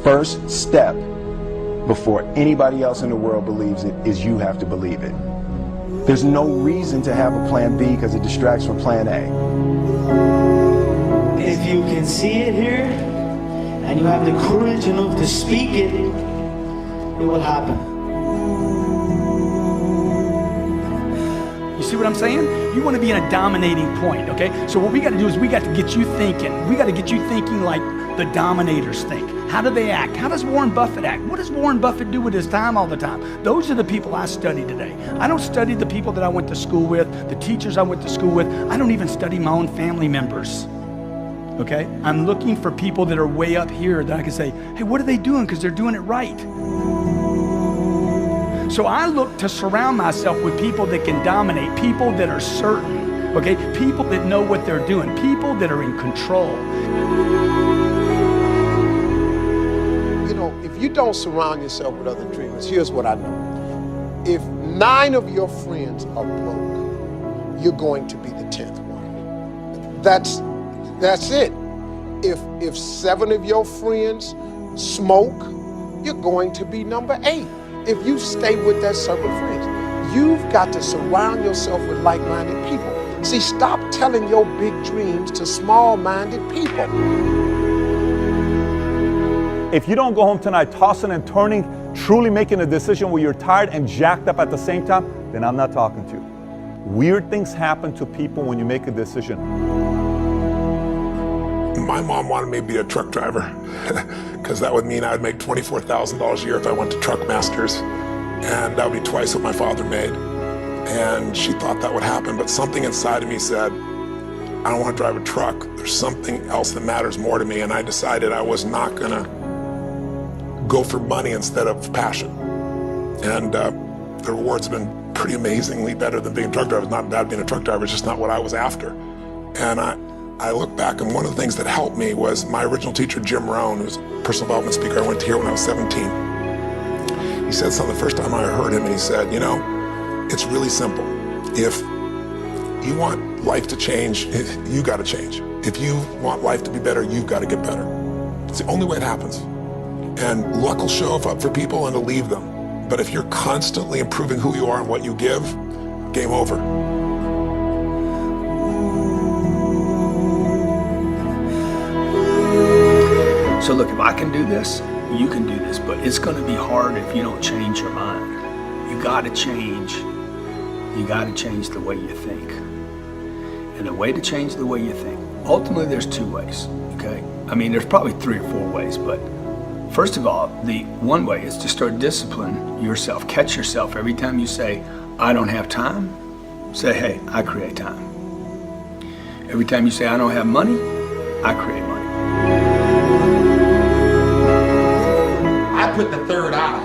first step before anybody else in the world believes it is you have to believe it. There's no reason to have a plan B because it distracts from plan A. If you can see it here and you have the courage enough to speak it, it will happen. You see what I'm saying? You want to be in a dominating point, okay? So what we got to do is we got to get you thinking. We got to get you thinking like the dominators think. How do they act? How does Warren Buffett act? What does Warren Buffett do with his time all the time? Those are the people I study today. I don't study the people that I went to school with, the teachers I went to school with. I don't even study my own family members, okay? I'm looking for people that are way up here that I can say, hey, what are they doing? Because they're doing it right. So I look to surround myself with people that can dominate, people that are certain, okay? People that know what they're doing, people that are in control. You know, if you don't surround yourself with other dreamers, here's what I know. If 9 of your friends are broke, you're going to be the 10th one. That's it. If 7 of your friends smoke, you're going to be number 8. If you stay with that circle of friends, you've got to surround yourself with like-minded people. See, stop telling your big dreams to small-minded people. If you don't go home tonight tossing and turning, truly making a decision where you're tired and jacked up at the same time, then I'm not talking to you. Weird things happen to people when you make a decision. My mom wanted me to be a truck driver because that would mean I would make $24,000 a year if I went to Truck Masters, and that would be twice what my father made. And she thought that would happen, but something inside of me said, I don't want to drive a truck. There's something else that matters more to me, and I decided I was not gonna go for money instead of passion. And the rewards have been pretty amazingly better than being a truck driver. It's not bad being a truck driver, it's just not what I was after. And I look back, and one of the things that helped me was my original teacher, Jim Rohn, who's a personal development speaker. I went to hear when I was 17. He said something the first time I heard him, and he said, you know, it's really simple. If you want life to change, you got to change. If you want life to be better, you've got to get better. It's the only way it happens. And luck will show up for people and to leave them. But if you're constantly improving who you are and what you give, game over. So look, if I can do this, you can do this, but it's going to be hard if you don't change your mind. You got to change. You got to change the way you think. And the way to change the way you think, ultimately there's 2 ways, okay? I mean, there's probably 3 or 4 ways, but first of all, the one way is to start disciplining yourself. Catch yourself every time you say, I don't have time, say, hey, I create time. Every time you say, I don't have money, I create money. I put the third eye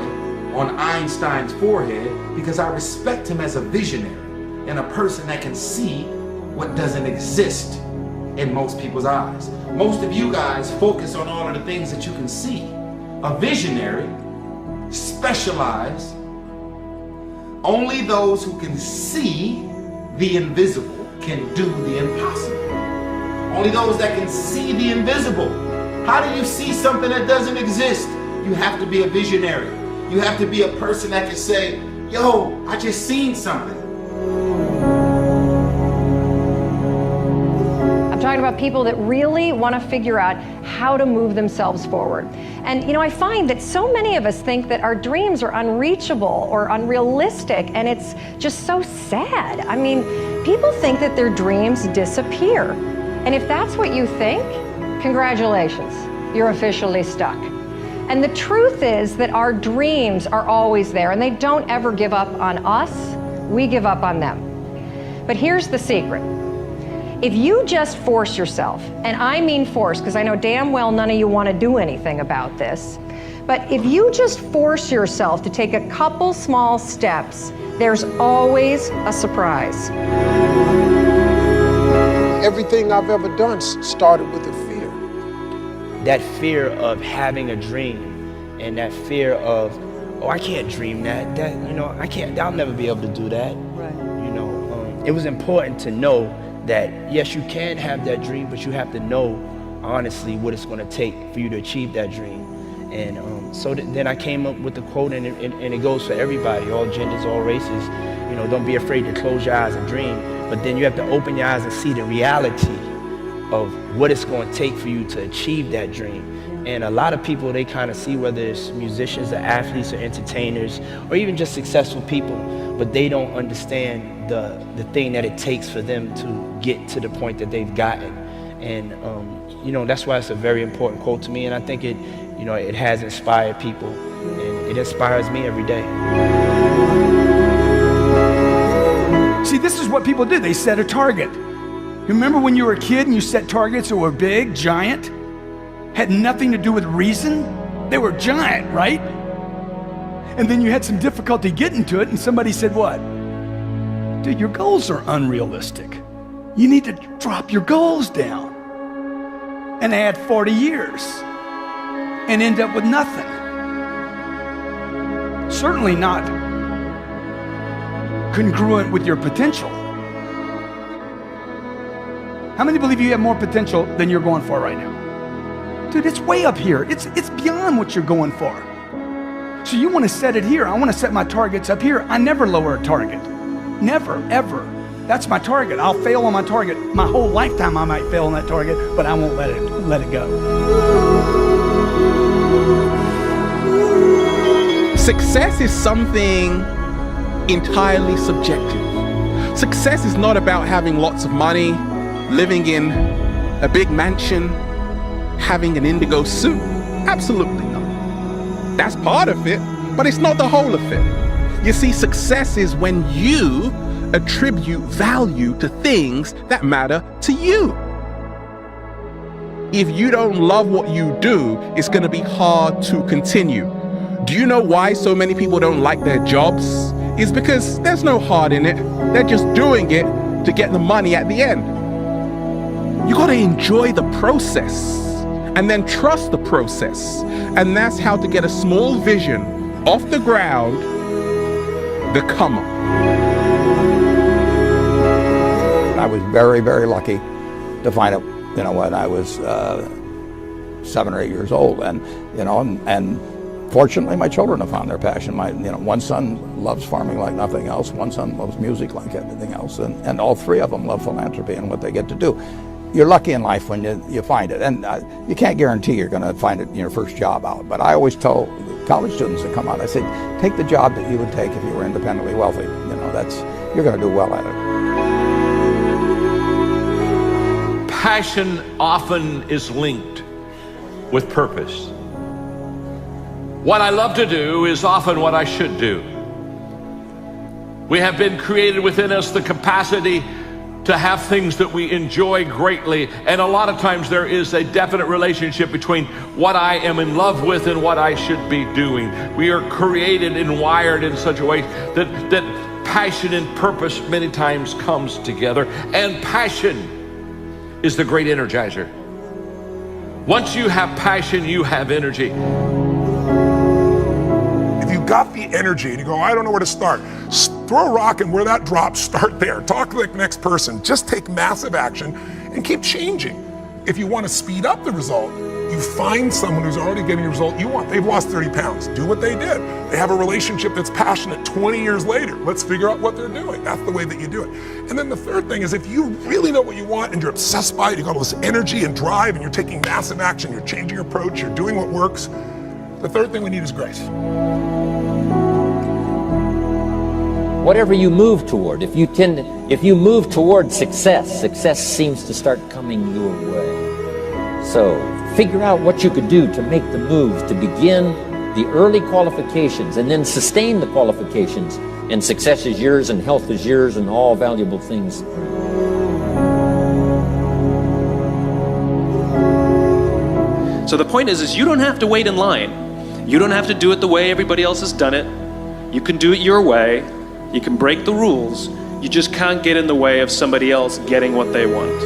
on Einstein's forehead because I respect him as a visionary and a person that can see what doesn't exist in most people's eyes. Most of you guys focus on all of the things that you can see. A visionary specializes. Only those who can see the invisible can do the impossible. Only those that can see the invisible. How do you see something that doesn't exist? You have to be a visionary. You have to be a person that can say, yo, I just seen something. I'm talking about people that really want to figure out how to move themselves forward. And you know, I find that so many of us think that our dreams are unreachable or unrealistic, and it's just so sad. I mean, people think that their dreams disappear. And if that's what you think, congratulations, you're officially stuck. And the truth is that our dreams are always there, and they don't ever give up on us, we give up on them. But here's the secret. If you just force yourself, and I mean force, because I know damn well none of you want to do anything about this, but if you just force yourself to take a couple small steps, there's always a surprise. Everything I've ever done started with a fear. That fear of having a dream, and that fear of, oh, I can't dream that, you know, I'll never be able to do that. Right. You know, it was important to know that, yes, you can have that dream, but you have to know, honestly, what it's going to take for you to achieve that dream. And so then I came up with the quote, and it goes for everybody, all genders, all races. You know, don't be afraid to close your eyes and dream, but then you have to open your eyes and see the reality of what it's going to take for you to achieve that dream. And a lot of people, they kind of see, whether it's musicians or athletes or entertainers or even just successful people, but they don't understand the thing that it takes for them to get to the point that they've gotten. And you know, that's why it's a very important quote to me, and I think it, you know, it has inspired people, and it inspires me every day. See, this is what people do. They set a target. You remember when you were a kid and you set targets that were big, giant, had nothing to do with reason? They were giant, right? And then you had some difficulty getting to it, and somebody said, what? Dude, your goals are unrealistic. You need to drop your goals down. And add 40 years and end up with nothing. Certainly not congruent with your potential. How many believe you have more potential than you're going for right now? Dude, it's way up here. It's beyond what you're going for. So you want to set it here. I want to set my targets up here. I never lower a target. Never, ever. That's my target. I'll fail on my target. My whole lifetime I might fail on that target, but I won't let it go. Success is something entirely subjective. Success is not about having lots of money, living in a big mansion, having an indigo suit. Absolutely not. That's part of it, but it's not the whole of it. You see, success is when you attribute value to things that matter to you. If you don't love what you do, it's going to be hard to continue. Do you know why so many people don't like their jobs? It's because there's no heart in it. They're just doing it to get the money at the end. You got to enjoy the process and then trust the process. And that's how to get a small vision off the ground, the come up. I was very, very lucky to find it, you know, when I was 7 or 8 years old, and you know, and fortunately, my children have found their passion. One son loves farming like nothing else. One son loves music like everything else, and all three of them love philanthropy and what they get to do. You're lucky in life when you find it, and you can't guarantee you're going to find it in your first job out. But I always tell college students that come out, I say, take the job that you would take if you were independently wealthy. You know, you're going to do well at it. Passion often is linked with purpose. What I love to do is often what I should do. We have been created within us the capacity to have things that we enjoy greatly, and a lot of times there is a definite relationship between what I am in love with and what I should be doing. We are created and wired in such a way that passion and purpose many times comes together, and passion is the great energizer. Once you have passion, you have energy. If you got the energy and you go, I don't know where to start, throw a rock, and where that drops, start there. Talk to the next person. Just take massive action and keep changing. If you want to speed up the result, you find someone who's already getting the result you want. They've lost 30 pounds. Do what they did. They have a relationship that's passionate 20 years later. Let's figure out what they're doing. That's the way that you do it. And then the third thing is, if you really know what you want and you're obsessed by it, you got all this energy and drive, and you're taking massive action, you're changing your approach, you're doing what works, the third thing we need is grace. Whatever you move toward, if you move toward success, success seems to start coming your way. So figure out what you could do to make the move, to begin the early qualifications and then sustain the qualifications, and success is yours and health is yours and all valuable things. So the point is you don't have to wait in line. You don't have to do it the way everybody else has done it. You can do it your way. You can break the rules. You just can't get in the way of somebody else getting what they want.